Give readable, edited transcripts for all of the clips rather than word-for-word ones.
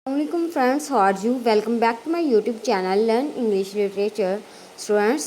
Assalamualaikum friends, how are you? Welcome back to my YouTube channel Learn English Literature. Students,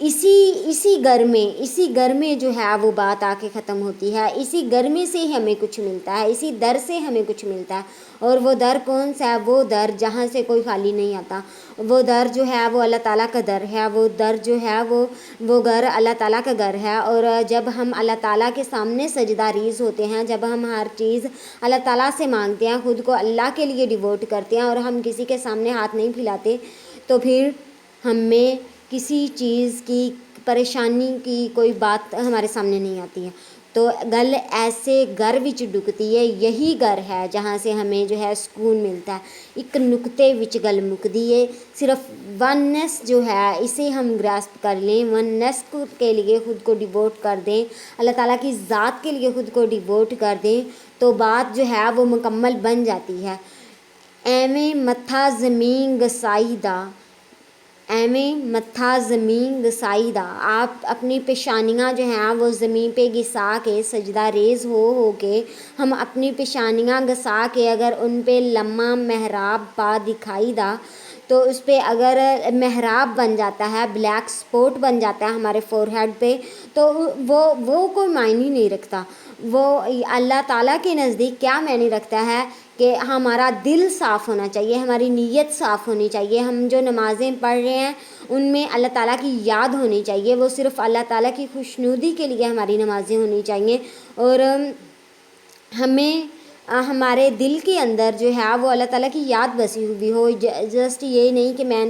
اسی گھر میں جو ہے وہ بات آ کے ختم ہوتی ہے، اسی گھر میں سے ہمیں کچھ ملتا ہے، اسی در سے ہمیں کچھ ملتا ہے۔ اور وہ در کون سا ہے؟ وہ در جہاں سے کوئی خالی نہیں آتا، وہ در جو ہے وہ اللہ تعالیٰ کا در ہے، وہ در جو ہے وہ گھر اللہ تعالیٰ کا گھر ہے۔ اور جب ہم اللہ تعالیٰ کے سامنے سجدہ ریز ہوتے ہیں، جب ہم ہر چیز اللہ تعالیٰ سے مانگتے ہیں، خود کو اللہ کے لیے ڈیووٹ کرتے ہیں اور ہم کسی کے سامنے ہاتھ نہیں پھیلاتے، تو پھر ہمیں کسی چیز کی پریشانی کی کوئی بات ہمارے سامنے نہیں آتی ہے۔ تو گل ایسے گھر وچ ڈکتی ہے، یہی گھر ہے جہاں سے ہمیں جو ہے سکون ملتا ہے۔ ایک نقطے وچ گل مکدی ہے، صرف وننس جو ہے اسے ہم گراسپ کر لیں، وننس کے لیے خود کو ڈیووٹ کر دیں، اللہ تعالیٰ کی ذات کے لیے خود کو ڈیووٹ کر دیں، تو بات جو ہے وہ مکمل بن جاتی ہے۔ ایویں متھا زمین گسائی دا، ایویں متھا زمین گسائی دا، آپ اپنی پیشانیاں جو ہیں وہ زمین پہ گھسا کے سجدہ ریز ہو کے، ہم اپنی پیشانیاں گھسا کے اگر ان پہ لمحہ محراب پا دکھائی دا، تو اس پہ اگر محراب بن جاتا ہے، بلیک سپوٹ بن جاتا ہے ہمارے فور ہیڈ پہ، تو وہ کوئی معنی نہیں رکھتا۔ وہ اللہ تعالیٰ کے نزدیک کیا معنی رکھتا ہے کہ ہمارا دل صاف ہونا چاہیے، ہماری نیت صاف ہونی چاہیے، ہم جو نمازیں پڑھ رہے ہیں ان میں اللہ تعالیٰ کی یاد ہونی چاہیے، وہ صرف اللہ تعالیٰ کی خوشنودی کے لیے ہماری نمازیں ہونی چاہیے۔ اور ہمیں ہمارے دل کے اندر جو ہے وہ اللہ تعالیٰ کی یاد بسی ہوئی ہو، جسٹ یہ نہیں کہ میں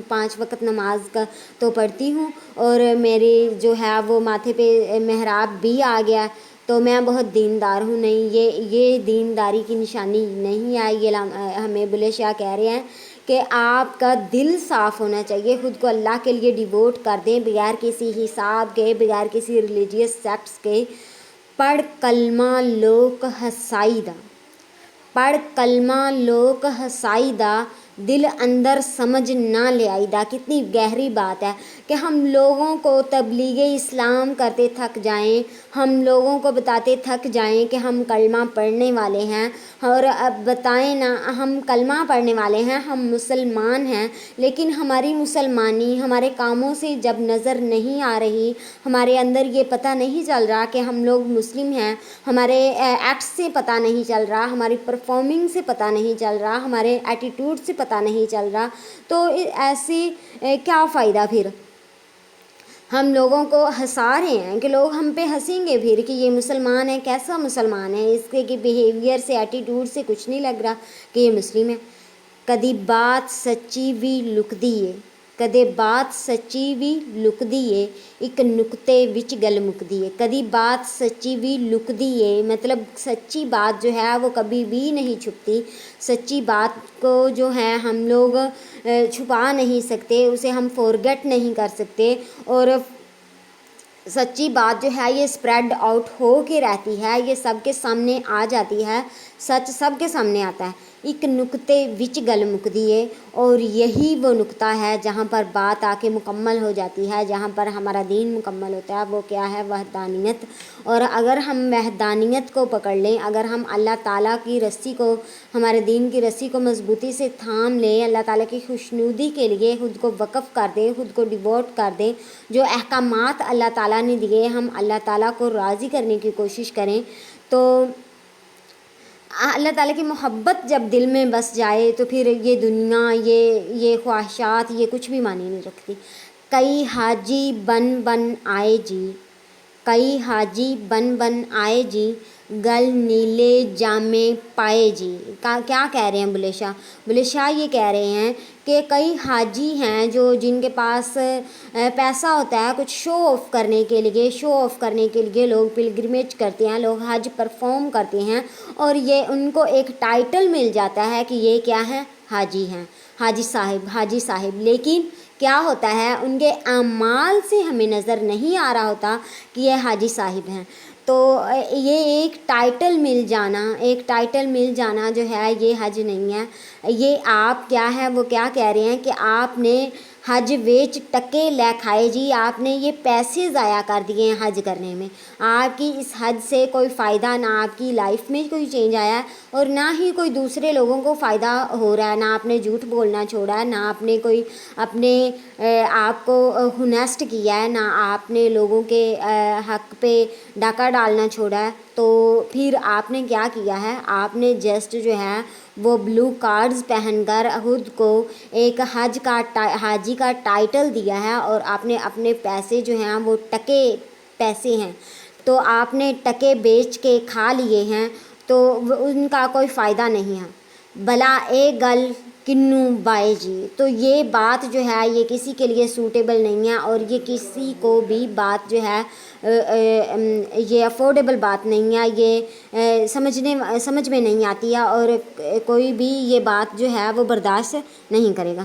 5 وقت نماز کا تو پڑھتی ہوں اور میری جو ہے وہ ماتھے پہ محراب بھی آ گیا تو میں بہت دیندار ہوں۔ نہیں، یہ دینداری کی نشانی نہیں ہے۔ یہ ہمیں بلے شاہ کہہ رہے ہیں کہ آپ کا دل صاف ہونا چاہیے، خود کو اللہ کے لیے ڈیووٹ کر دیں، بغیر کسی حساب کے، بغیر کسی ریلیجیس سیکٹس کے۔ پڑھ کلمہ لوک ہسائی دا، پڑھ کلمہ لوک ہسائی دا، دل اندر سمجھ نہ لے آئی دا۔ کتنی گہری بات ہے کہ ہم لوگوں کو تبلیغ اسلام کرتے تھک جائیں، ہم لوگوں کو بتاتے تھک جائیں کہ ہم کلمہ پڑھنے والے ہیں، اور اب بتائیں نا، ہم کلمہ پڑھنے والے ہیں، ہم مسلمان ہیں، لیکن ہماری مسلمانی ہمارے کاموں سے جب نظر نہیں آ رہی، ہمارے اندر یہ پتہ نہیں چل رہا کہ ہم لوگ مسلم ہیں، ہمارے ایکٹس سے پتہ نہیں چل رہا، ہماری پرفارمنگ سے پتہ نہیں چل رہا، ہمارے ایٹیٹیوڈ سے پتہ نہیں چل رہا، تو ایسے کیا فائدہ پھر؟ ہم لوگوں کو ہنسا رہے ہیں کہ لوگ ہم پہ ہنسیں گے پھر کہ یہ مسلمان ہے، کیسا مسلمان ہے، اس کے بیہیویئر سے، ایٹیٹیوڈ سے کچھ نہیں لگ رہا کہ یہ مسلم ہے۔ کدی بات سچی بھی لکدی ہے، کدے بات سچی بھی لکدی ہے، ایک نقطے وچ گل مکدی ہے۔ کدی بات سچی بھی لکدی ہے، مطلب سچی بات جو ہے وہ کبھی بھی نہیں چھپتی، سچی بات کو جو ہے ہم لوگ چھپا نہیں سکتے، اسے ہم فورگیٹ نہیں کر سکتے، اور سچی بات جو ہے یہ اسپریڈ آؤٹ ہو کے رہتی ہے، یہ سب کے سامنے آ جاتی ہے، سچ سب کے سامنے آتا ہے۔ ایک نقطے وچ گل مکدی ہے، اور یہی وہ نقطہ ہے جہاں پر بات آ کے مکمل ہو جاتی ہے، جہاں پر ہمارا دین مکمل ہوتا ہے۔ وہ کیا ہے؟ وحدانیت۔ اور اگر ہم وحدانیت کو پکڑ لیں، اگر ہم اللہ تعالیٰ کی رسی کو، ہمارے دین کی رسی کو مضبوطی سے تھام لیں، اللہ تعالیٰ کی خوشنودی کے لیے خود کو وقف کر دیں، خود کو ڈیووٹ کر دیں، جو احکامات اللہ تعالیٰ نے دیے ہم اللہ تعالیٰ کو راضی کرنے کی کوشش کریں، تو اللہ تعالیٰ کی محبت جب دل میں بس جائے تو پھر یہ دنیا، یہ خواہشات، یہ کچھ بھی معنی نہیں رکھتی۔ کئی حاجی بن آئے جی، کئی حاجی بن آئے جی، گل نیلے جامے پائے جی۔ کیا کہہ رہے ہیں بلے شاہ؟ بلے شاہ یہ کہہ رہے ہیں کہ کئی حاجی ہیں جن کے پاس پیسہ ہوتا ہے کچھ شو آف کرنے کے لیے، لوگ پلگرمیج کرتے ہیں، لوگ حج پرفارم کرتے ہیں، اور یہ ان کو ایک ٹائٹل مل جاتا ہے کہ یہ کیا ہے؟ حاجی ہیں، حاجی صاحب، لیکن کیا ہوتا ہے؟ ان کے اعمال سے ہمیں نظر نہیں آ رہا ہوتا کہ یہ حاجی صاحب ہیں۔ تو یہ ایک ٹائٹل مل جانا جو ہے یہ حج نہیں ہے۔ یہ آپ کیا ہے، وہ کیا کہہ رہے ہیں کہ آپ نے حج ویچ ٹکے لے کھائے جی، آپ نے یہ پیسے ضائع کر دیے ہیں حج کرنے میں، آپ کی اس حج سے کوئی فائدہ، نہ آپ کی لائف میں کوئی چینج آیا ہے اور نہ ہی کوئی دوسرے لوگوں کو فائدہ ہو رہا ہے، نہ آپ نے جھوٹ بولنا چھوڑا ہے، نہ آپ نے کوئی اپنے آپ کو ہونیسٹ کیا ہے، نہ آپ نے لوگوں کے حق پہ ڈاکہ ڈالنا چھوڑا ہے، تو پھر آپ نے کیا کیا ہے، آپ نے جسٹ جو ہے وہ بلو کارڈز پہن کر خود کو ایک حاجی کا ٹائٹل دیا ہے، اور آپ نے اپنے پیسے جو ہیں وہ ٹکے پیسے ہیں، تو آپ نے ٹکے بیچ کے کھا لیے ہیں، تو ان کا کوئی فائدہ نہیں ہے۔ بھلا اے گل کنوں بائے جی، تو یہ بات جو ہے یہ کسی کے لیے سوٹیبل نہیں ہے، اور یہ کسی کو بھی بات جو ہے یہ افورڈیبل بات نہیں ہے، یہ سمجھ میں نہیں آتی ہے، اور کوئی بھی یہ بات جو ہے وہ برداشت نہیں کرے گا۔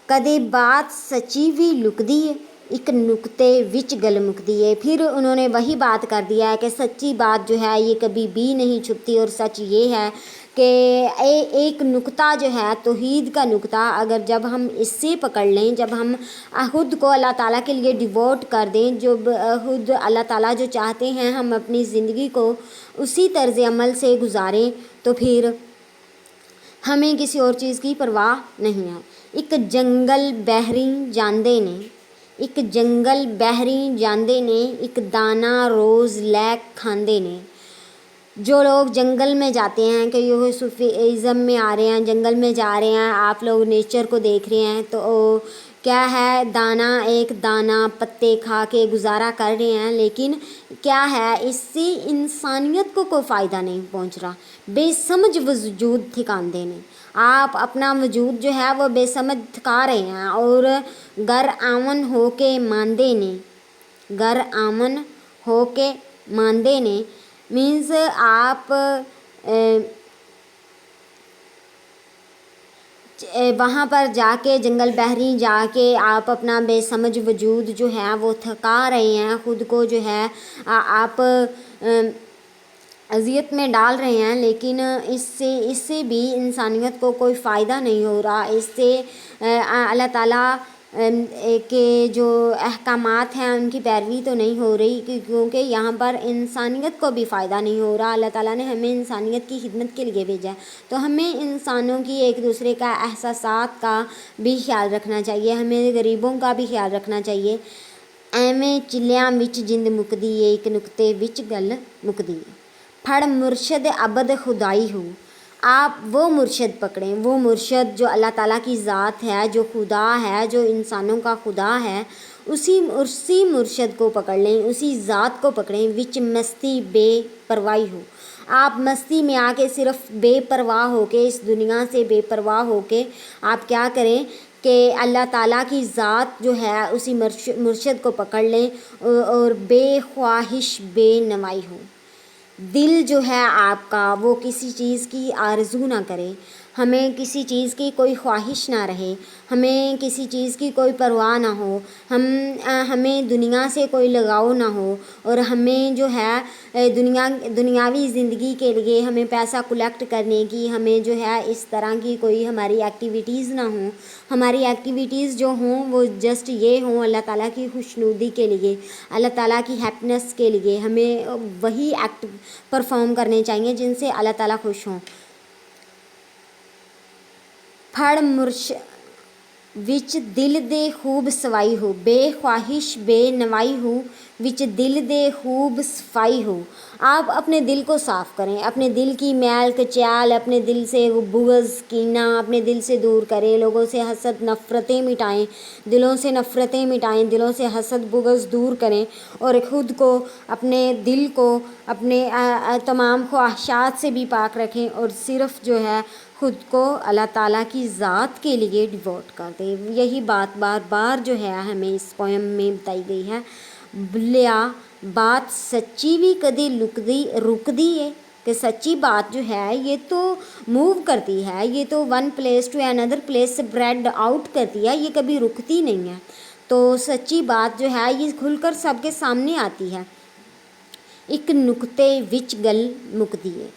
کدے بات سچی بھی لکدی ہے، ایک نکتے وچ گل مکدی ہے۔ پھر انہوں نے وہی بات کر دیا ہے کہ سچی بات جو ہے یہ کبھی بھی نہیں چھپتی، اور سچ یہ ہے کہ ایک نکتہ جو ہے توحید کا نکتہ، اگر جب ہم اس سے پکڑ لیں، جب ہم خود کو اللہ تعالیٰ کے لیے ڈیووٹ کر دیں، جو خود اللہ تعالیٰ جو چاہتے ہیں ہم اپنی زندگی کو اسی طرز عمل سے گزاریں، تو پھر ہمیں کسی اور چیز کی پرواہ نہیں ہے۔ ایک جنگل بحری جاندے نے، ایک جنگل بحری جاندے نے، ایک دانہ روز لے کھاندے نے۔ جو لوگ جنگل میں جاتے ہیں کہ یہ صوفیزم میں آ رہے ہیں، جنگل میں جا رہے ہیں، آپ لوگ نیچر کو دیکھ رہے ہیں، تو کیا ہے، ایک دانہ پتے کھا کے گزارا کر رہے ہیں، لیکن کیا ہے اس سے انسانیت کو کوئی فائدہ نہیں پہنچ رہا، بے سمجھ وجود ٹھکاندے نے۔ آپ اپنا وجود جو ہے وہ بے سمجھ تھکا رہے ہیں، اور گر آمن ہو کے ماندے نے، گر آمن ہو کے ماندے نے مینز آپ وہاں پر جا کے، جنگل بحری جا کے آپ اپنا بے سمجھ وجود جو ہے وہ تھکا رہے ہیں، خود کو جو ہے آپ اذیت میں ڈال رہے ہیں، لیکن اس سے بھی انسانیت کو کوئی فائدہ نہیں ہو رہا، اس سے اللہ تعالیٰ کے جو احکامات ہیں ان کی پیروی تو نہیں ہو رہی، کیونکہ یہاں پر انسانیت کو بھی فائدہ نہیں ہو رہا۔ اللہ تعالیٰ نے ہمیں انسانیت کی خدمت کے لیے بھیجا ہے، تو ہمیں انسانوں کی ایک دوسرے کا احساسات کا بھی خیال رکھنا چاہیے، ہمیں غریبوں کا بھی خیال رکھنا چاہیے۔ ایویں چلیاں وچ جند مکدی ہے، ایک نکتے وچ گل مکدی ہے۔ پھڑ مرشد عبد خدائی ہو، آپ وہ مرشد پکڑیں، وہ مرشد جو اللہ تعالیٰ کی ذات ہے، جو خدا ہے، جو انسانوں کا خدا ہے، اسی مرشد کو پکڑ لیں، اسی ذات کو پکڑیں۔ وچ مستی بے پرواہی ہو، آپ مستی میں آ کے صرف بے پرواہ ہو کے، اس دنیا سے بے پرواہ ہو کے آپ کیا کریں کہ اللہ تعالیٰ کی ذات جو ہے اسی مرشد کو پکڑ لیں، اور بے خواہش بے نوائی ہو۔ دل جو ہے آپ کا وہ کسی چیز کی آرزو نہ کرے، ہمیں کسی چیز کی کوئی خواہش نہ رہے، ہمیں کسی چیز کی کوئی پرواہ نہ ہو، ہمیں دنیا سے کوئی لگاؤ نہ ہو، اور ہمیں جو ہے دنیاوی زندگی کے لیے ہمیں پیسہ کلیکٹ کرنے کی، ہمیں جو ہے اس طرح کی کوئی ہماری ایکٹیویٹیز نہ ہوں۔ ہماری ایکٹیویٹیز جو ہوں وہ جسٹ یہ ہوں اللہ تعالیٰ کی خوشنودی کے لیے، اللہ تعالیٰ کی ہیپینس کے لیے، ہمیں وہی ایکٹ پرفارم کرنے چاہیے جن سے اللہ تعالیٰ خوش ہوں۔ پھڑ مرشد وچ دل دے خوب صفائی ہو، بے خواہش بے نوائی ہو، وچ دل دے خوب صفائی ہو۔ آپ اپنے دل کو صاف کریں، اپنے دل کی میل کچیل، اپنے دل سے بغض کینہ اپنے دل سے دور کریں، لوگوں سے حسد نفرتیں مٹائیں، دلوں سے نفرتیں مٹائیں، دلوں سے حسد بغض دور کریں، اور خود کو، اپنے دل کو، اپنے تمام خواہشات سے بھی پاک رکھیں، اور صرف جو ہے خود کو اللہ تعالیٰ کی ذات کے لیے ڈیووٹ کر دیں۔ یہی بات بار بار جو ہے ہمیں اس پوئم میں بتائی گئی ہے۔ بھلیا بات سچی بھی کدی رکدی ہے، کہ سچی بات جو ہے یہ تو موو کرتی ہے، یہ تو one place to another place spread out کرتی ہے، یہ کبھی رکتی نہیں ہے۔ تو سچی بات جو ہے یہ کھل کر سب کے سامنے آتی ہے۔ ایک نکتے وچ گل مکدی ہے،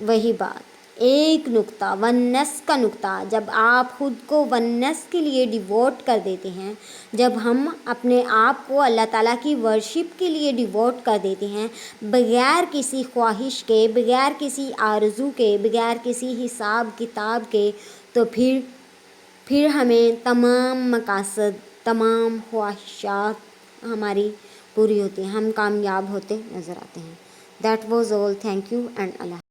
وہی بات، ایک نقطہ، ونس کا نقطہ، جب آپ خود کو ونس کے لیے ڈیووٹ کر دیتے ہیں، جب ہم اپنے آپ کو اللہ تعالیٰ کی ورشپ کے لیے ڈیووٹ کر دیتے ہیں، بغیر کسی خواہش کے، بغیر کسی آرزو کے، بغیر کسی حساب کتاب کے، تو پھر ہمیں تمام مقاصد، تمام خواہشات ہماری پوری ہوتی ہیں، ہم کامیاب ہوتے نظر آتے ہیں۔ That was all, thank you and Allah